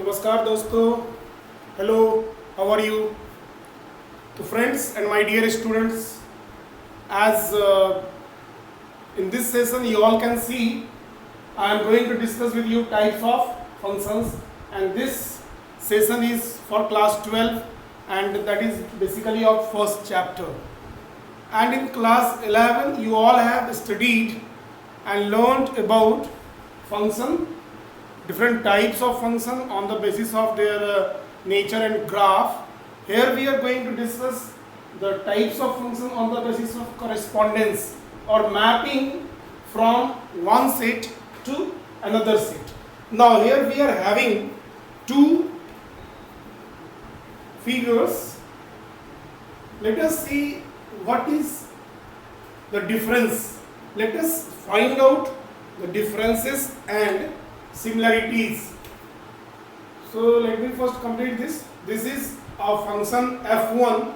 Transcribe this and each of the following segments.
नमस्कार दोस्तों, hello, how are you? तो friends and my dear students, as in this session you all can see I am going to discuss with you types of functions, and this session is for class 12 and that is basically of first chapter. And in class 11 you all have studied and learned about function, different types of function on the basis of their nature and graph. Here we are going to discuss the types of function on the basis of correspondence or mapping from one set to another set. Now here we are having two figures. Let us see what is the difference. Let us find out the differences and similarities. So let me first complete this. This is a function f1.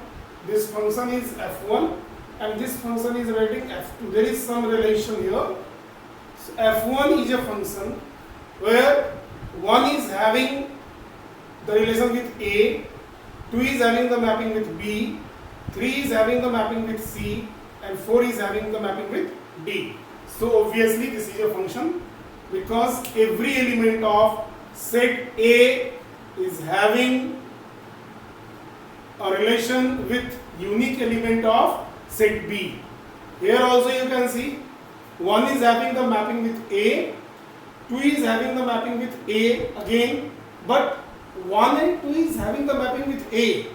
This function is f1 and this function is writing f2. There is some relation here. So f1 is a function where 1 is having the relation with a, 2 is having the mapping with b, 3 is having the mapping with c, and 4 is having the mapping with d. So obviously this is a function because every element of set A is having a relation with unique element of set B. Here also you can see 1 is having the mapping with A, 2 is having the mapping with A again, but 1 and 2 is having the mapping with A,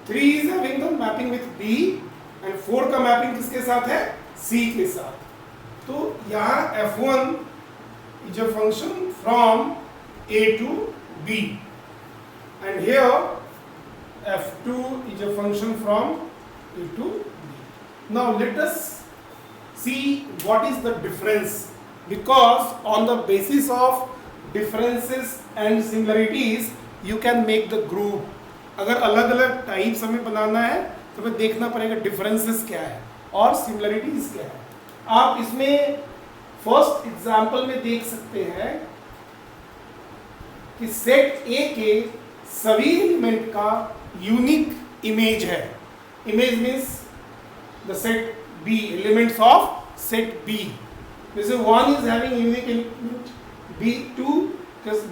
3 is having the mapping with B, and 4 का mapping किसके साथ है? C के साथ. तो यहाँ f1 is a function from A to B, and here f2 is a function from A to B. Now let us see what is the difference, because on the basis of differences and similarities you can make the group. अगर अलग अलग types हमें बनाना है तो हमें देखना पड़ेगा differences क्या है और सिमिलरिटीज क्या है. आप इसमें फर्स्ट एग्जांपल में देख सकते हैं कि सेट ए के सभी एलिमेंट का यूनिक इमेज है. Image means the set B, elements of set B. जैसे 1 is having unique element B, 2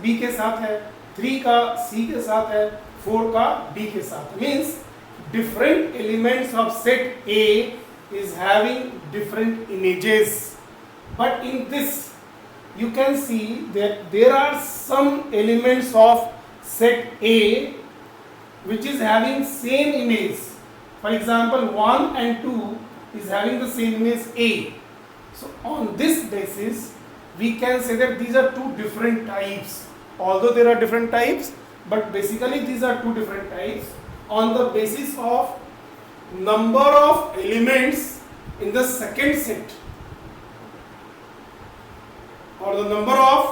B के साथ है, 3 का सी के साथ है, 4 का डी के साथ. Means different elements of set A is having different images, but in this you can see that there are some elements of set A which is having same image. For example, 1 and 2 is having the same image A. So on this basis we can say that these are two different types. Although there are different types, but basically these are two different types on the basis of number of elements in the second set, or the number of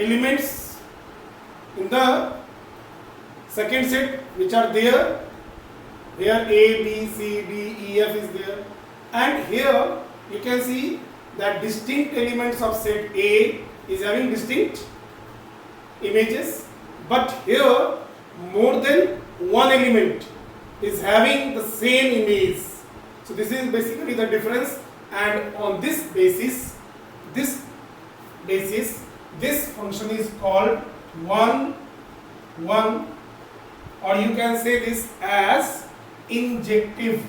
elements in the second set which are there. Here A, B, C, D, E, F is there, and here you can see that distinct elements of set A is having distinct images, but here more than one element is having the same image. So this is basically the difference, and on this basis this function is called 1 1, or you can say this as injective.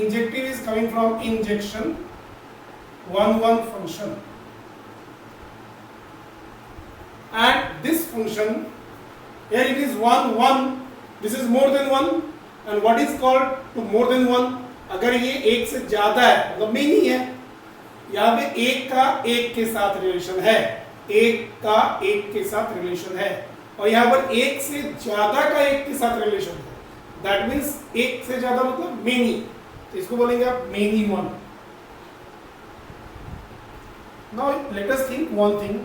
Injective is coming from injection. 1 1 function, and this function here it is 1 1. This is more than 1, and what is called to more than 1? अगर ये एक से ज्यादा है मतलब many है, यहाँ पे एक का एक के साथ रिलेशन है, एक का एक के साथ रिलेशन है, और यहाँ पर एक से ज्यादा का एक के साथ रिलेशन है. दैट मीन्स एक से ज्यादा मतलब मेनी, तो इसको बोलेंगे आप many one. Now let us think one thing.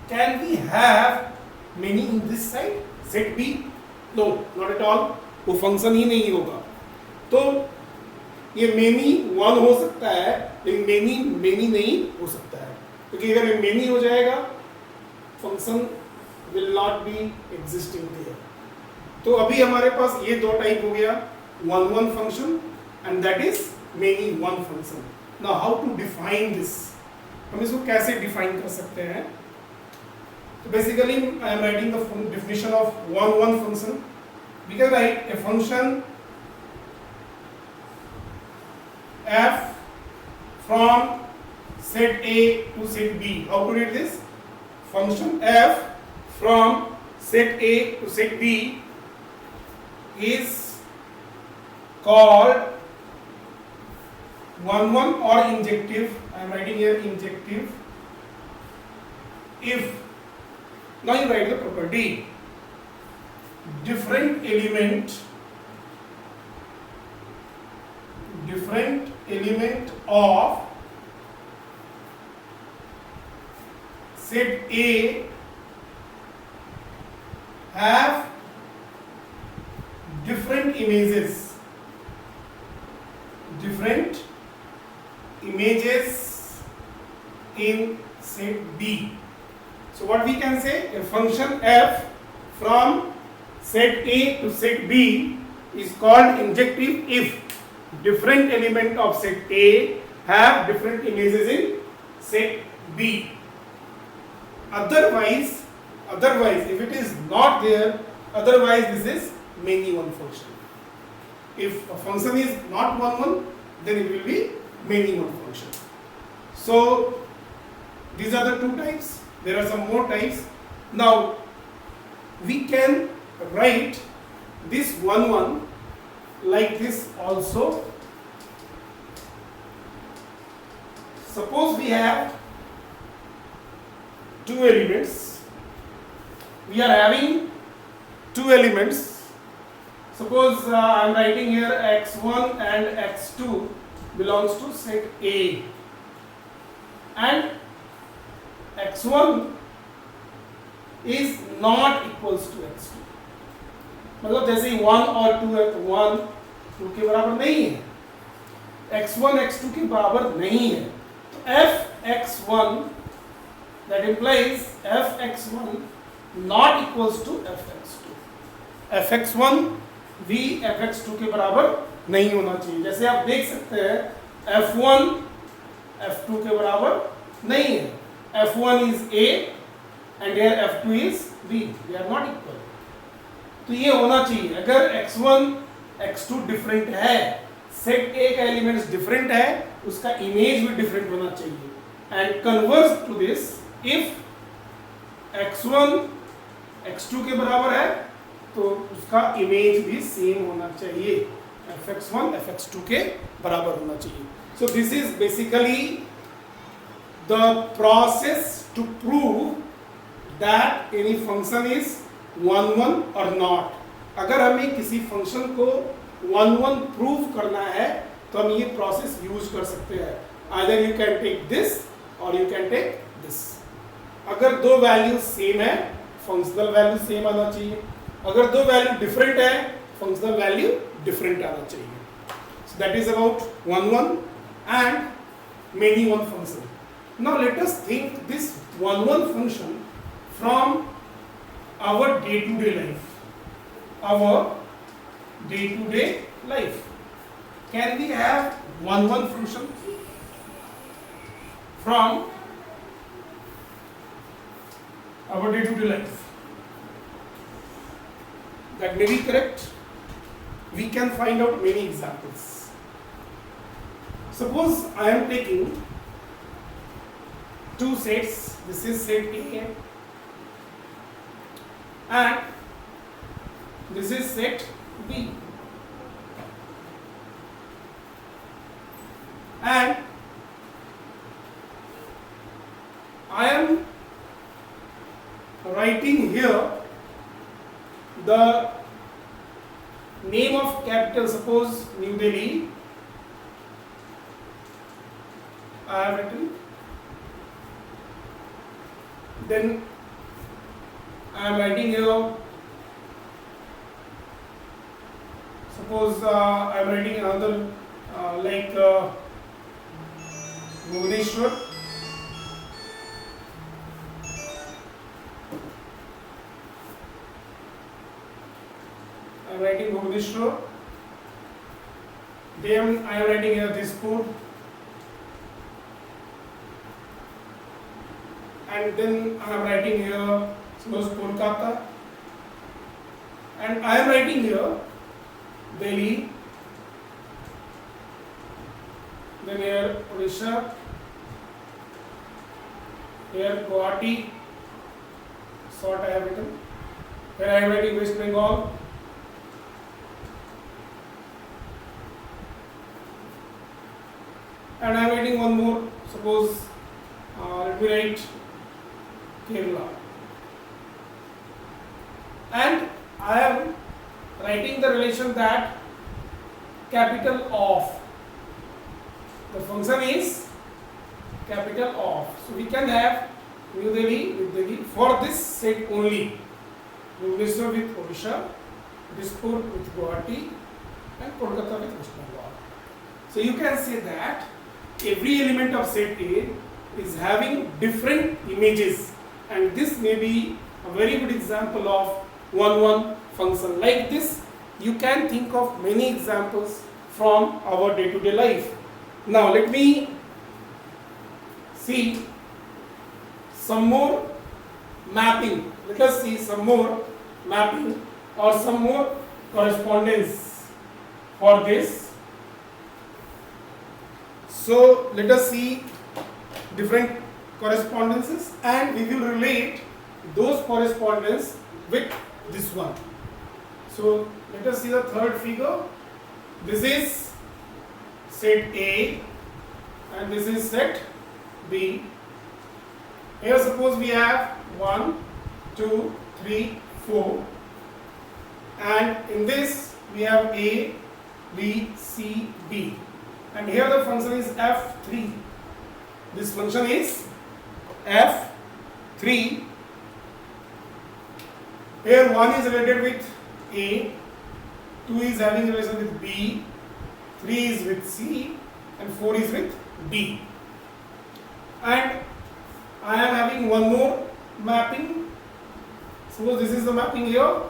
Can we have many in this side set B? No, not at all. वो फंक्शन ही नहीं होगा. तो ये मेनी वन हो सकता है, लेकिन मेनी नहीं हो सकता है, क्योंकि अगर ये मेनी हो जाएगा function will not be existing there. तो अभी हमारे पास ये दो टाइप हो गया, one function and that is many one function. Now how to define this? हम इसको कैसे define कर सकते हैं? So basically I am writing the definition of one function. We can write a function f from set A to set B. How to read this? Function f from set A to set B is called one or injective. I am writing here injective. If now you write the property different element of set A have different images in set B. So what we can say, a function f from set A to set B is called injective if different element of set A have different images in set B. Otherwise if it is not there, otherwise this is many one function. If a function is not one, then it will be many one function. So these are the two types. There are some more types. Now we can write this one like this also. Suppose we have two elements. We are having two elements. Suppose I am writing here x1 and x2 belongs to set A and x1 is not equals to x2. मतलब जैसे 1 और 2 है तो 1 2 के बराबर नहीं है, x1 x2 के बराबर नहीं है, तो fx1 that implies fx1 not equals to fx2. fx1 भी fx2 के बराबर नहीं होना चाहिए. जैसे आप देख सकते हैं f1 f2 के बराबर नहीं है. f1 is a and here f2 is b. They are not equal. तो ये होना चाहिए. अगर x1 x2 डिफरेंट है, सेट A का एलिमेंट्स डिफरेंट है, उसका इमेज भी डिफरेंट होना चाहिए. And converse to this, if x1 x2 के बराबर है तो उसका इमेज भी सेम होना चाहिए. fx1 fx2 के बराबर होना चाहिए. So this is basically the process to prove that any function is one or not. अगर हमें किसी फंक्शन को one प्रूव करना है तो हम ये प्रोसेस यूज कर सकते हैं. Either you can take this or you can take this. अगर दो वैल्यू सेम है, फंक्शनल वैल्यू सेम आना चाहिए. अगर दो वैल्यू डिफरेंट है, फंक्शनल वैल्यू डिफरेंट आना चाहिए. So that is about one and many one function. Now let us think this one function from our day-to-day life. Our day-to-day life. Can we have one function from our day-to-day life? That may be correct. We can find out many examples. Suppose I am taking two sets. This is set A and this is set B. And I am writing here the name of capital. Suppose New Delhi. I have written. Then I am writing here. Suppose I am writing another like Bhubaneswar. am writing Bhubaneswar. Then I am writing here Dispur. And then I am writing here suppose Kolkata. And I am writing here Delhi. Then here Odisha. Here Guwahati. Sort I have written. Here I am writing West Bengal. And I am writing one more. Suppose let me write Kerala. And I am writing the relation that capital of. The function is capital of. So we can have New Delhi with Delhi for this set only. Bhubaneswar with Odisha, Dispur with Guwahati, and Kolkata with West Bengal. So you can say that every element of set A is having different images, and this may be a very good example of one-one function. Like this, you can think of many examples from our day-to-day life. Now let me see some more mapping. Let us see some more mapping or some more correspondence for this. So let us see different correspondences and we will relate those correspondence with this one. So let us see the third figure. This is set A and this is set B. Here suppose we have 1, 2, 3, 4 and in this we have A, B, C, D and here the function is F3. This function is F3. Here 1 is related with A, 2 is having relation with B, 3 is with C and 4 is with D. And I am having one more mapping. Suppose this is the mapping here.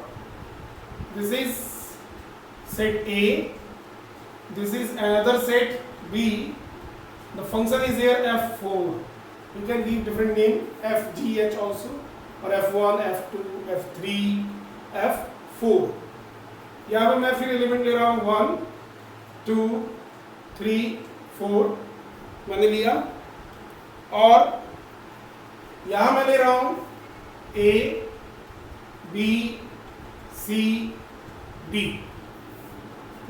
This is set A. This is another set B. The function is here F4. You can give different name FGH also or F1, F2, F3, F4. यहाँ पे मैं फिर element ले रहा हूँ 1, 2, 3, 4 मैंने लिया और यहाँ मैं ले रहा हूँ A, B, C, D.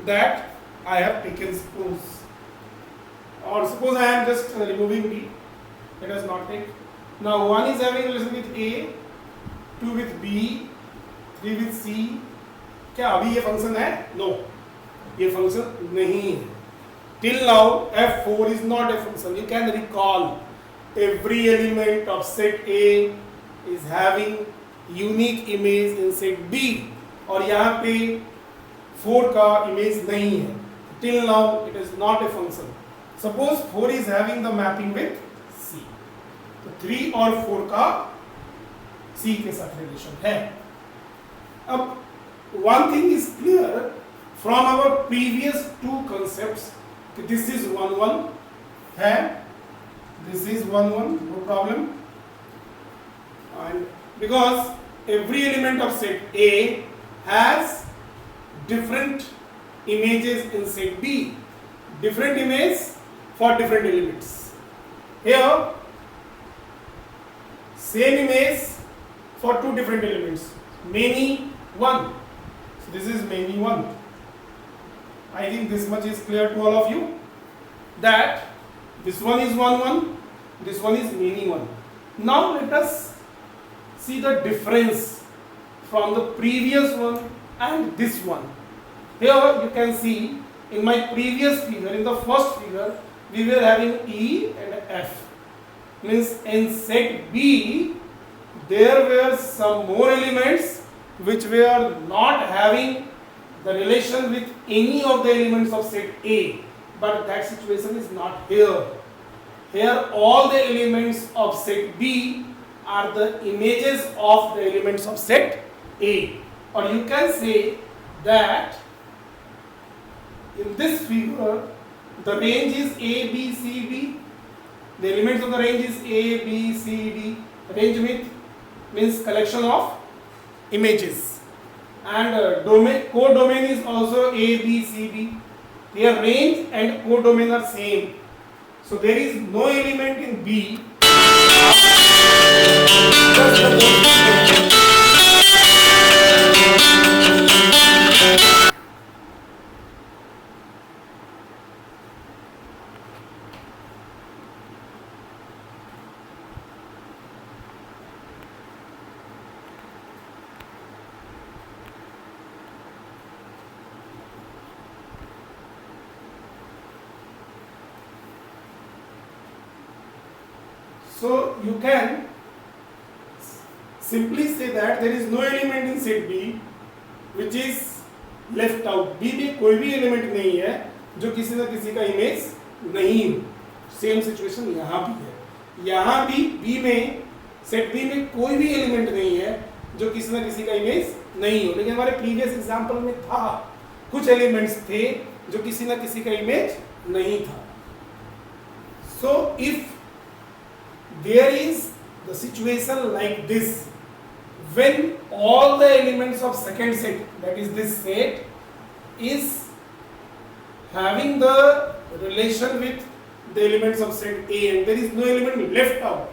That I have taken suppose. Or suppose I am just removing D. Let us not take. Now 1 is having relation with A, 2 with B, 3 with C. क्या अभी ये फंक्शन है? No, ये function नहीं है. Till now F4 is not a function. You can recall every element of set A is having unique image in set B और यहाँ पे 4 का image नहीं है. Till now it is not a function. Suppose 4 is having the mapping with C. तो 3 और 4 का C के साथ relation है. अब one thing is clear from our previous two concepts. This is 1, 1 है. This is 1, 1, no problem. And because every element of set A has different images in set B, different image for different elements. Here, same image for two different elements. Many 1. So this is many 1. I think this much is clear to all of you that this one is 1, 1, this one is many 1. Now let us see the difference from the previous one and this one. Here you can see in my previous figure, in the first figure, we were having E and F. Means in set B, there were some more elements which were not having the relation with any of the elements of set A. But that situation is not here. Here all the elements of set B are the images of the elements of set A. Or you can say that in this figure the range is A, B, C, D. The elements of the range is A, B, C, D. Range means collection of images, and codomain is also A, B, C, D. Their range and codomain are same. So there is no element in B. Just the So you can simply say that there is no element in set B which is left out. B में कोई भी element नहीं है जो किसी न किसी का इमेज नहीं हो. सेम सिचुएशन यहाँ भी है. यहाँ भी B में सेट B में कोई भी एलिमेंट नहीं है जो किसी न किसी का इमेज नहीं हो. लेकिन हमारे प्रीवियस एग्जांपल में था कुछ एलिमेंट्स थे जो किसी न किसी का इमेज नहीं था. So if there is the situation like this, when all the elements of second set, that is this set, is having the relation with the elements of set A and there is no element left out,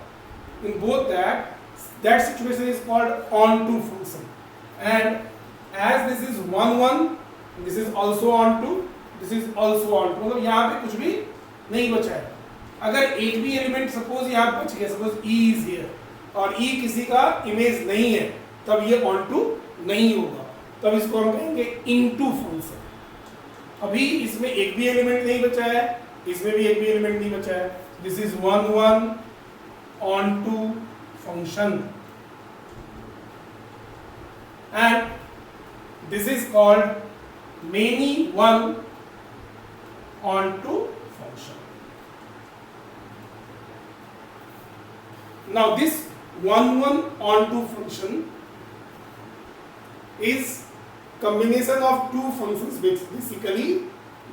in both that situation is called onto function. And as this is 1 1, this is also onto, this is also onto, मतलब यहाँ पे कुछ भी नहीं बचा है. अगर एक भी एलिमेंट सपोज यहाँ बच गया, सपोज E इज हियर और E किसी का इमेज नहीं है, तब ये ऑनटू नहीं होगा, तब इसको हम कहेंगे इनटू फंक्शन. अभी इसमें एक भी एलिमेंट नहीं बचा है, इसमें भी एक भी एलिमेंट नहीं बचा है. This is 1 1 onto function and this is called many one onto function. Now this 1 1 onto function is combination of two functions basically,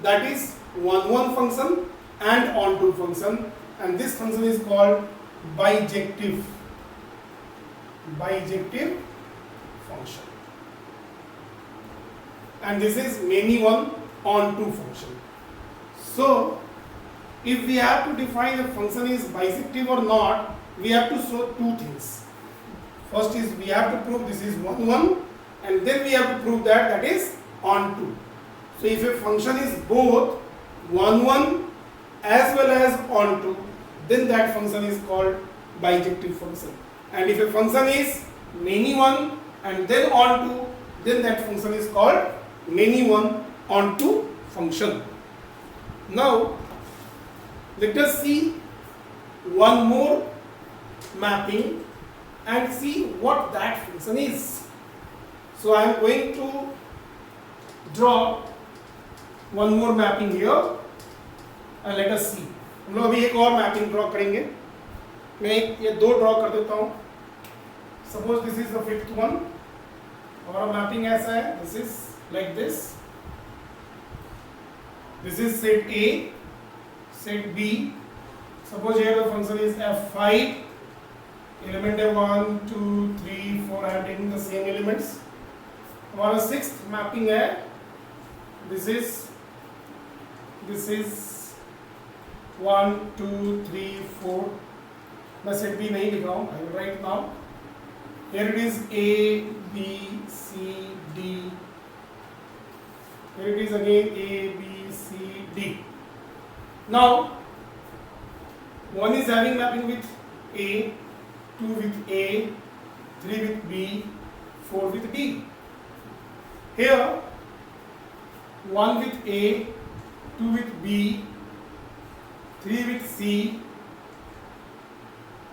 that is 1 1 function and onto function, and this function is called bijective function, and this is many one onto function. So if we have to define a function is bijective or not, we have to show two things. First is we have to prove this is 1 1 and then we have to prove that is onto. So if a function is both 1 1 as well as onto, then that function is called bijective function. And if a function is many one and then onto, then that function is called many one onto function. Now let us see one more mapping and see what that function is. So I am going to draw one more mapping here and let us see. हम लोग अभी एक और mapping draw करेंगे. मैं ये दो draw कर देता हूँ. Suppose this is the fifth one. हमारा मैपिंग ऐसा है. This is like this. This is set A, set B. Suppose here the function is f5. Element है 1 2 3 4. I am taking the same elements. हमारा sixth mapping है. This is 1 2 3 4. मैं set B नहीं लिखा हूँ. I will write now. Here it is A B C D. Here it is again A B C D. Now one is having mapping with A, 2 with A, 3 with B, 4 with D. Here 1 with A, 2 with B, 3 with C.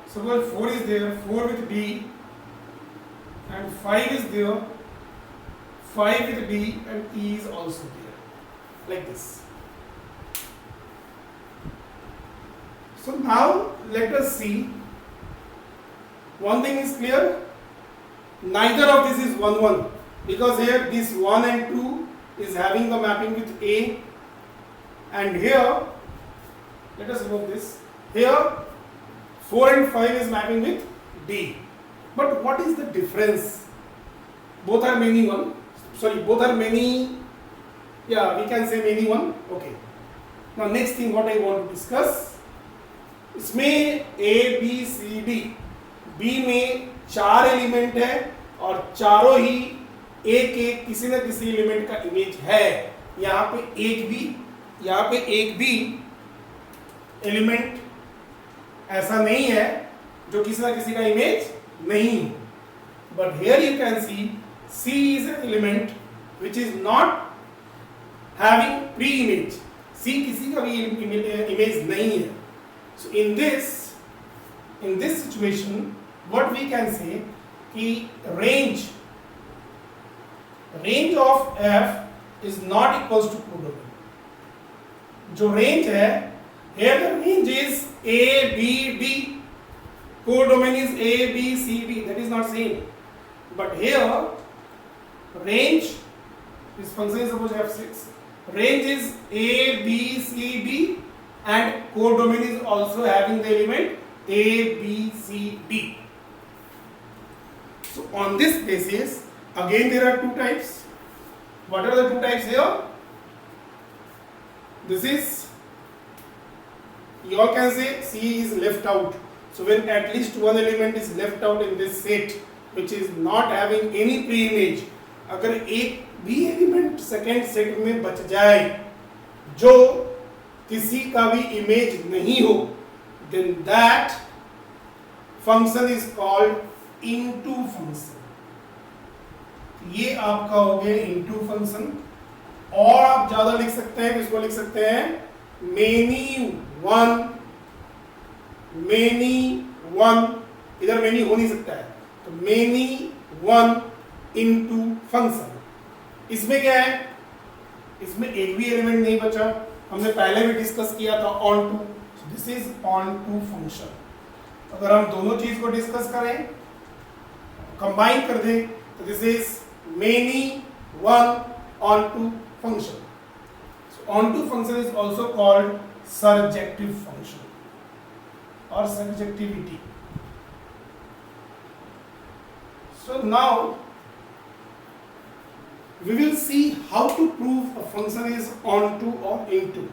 Suppose 4 is there, 4 with D, and 5 is there, 5 with D, and E is also there, like this. So now let us see. One thing is clear, neither of this is 1 1. because here this 1 and 2 is having the mapping with A, and here let us remove this. Here 4 and 5 is mapping with D. But what is the difference? Both are many one. Sorry, both are many. Yeah, we can say many one. Okay. Now next thing what I want to discuss. इसमें A, B, C, D. B में 4 element है और चारों ही A के किसी न किसी element का इमेज है. यहाँ पे एक भी एलिमेंट ऐसा नहीं है जो किसी न किसी का इमेज नहीं हो. But here you can see C is an element which is not having pre-image. C किसी का भी इमेज नहीं है. So in this situation, what we can say कि range of F is not equals to codomain. जो range है, here the range is A, B, D. Codomain is A, B, C, D. That is not same. But here range, this function is suppose F6. Range is A, B, C, D, and codomain is also having the element A, B, C, D. So on this basis, again there are two types. What are the two types here? This is, you all can say C is left out. So when at least one element is left out in this set, which is not having any pre-image, अगर एक भी element second set में बच जाए जो किसी का भी इमेज नहीं हो, then that function is called into function. ये आपका हो गया into function. और आप ज्यादा लिख सकते हैं, इसको लिख सकते हैं many one. इधर many हो नहीं सकता है, तो many one into function. इसमें क्या है, इसमें एक भी एलिमेंट नहीं बचा. हमने पहले भी डिस्कस किया था onto. This is onto function. अगर हम दोनों चीज को डिस्कस करें, कंबाइन कर दें, तो this is many one onto function. So onto function is also called surjective function और surjectivity. So now we will see how to prove a function is onto or into.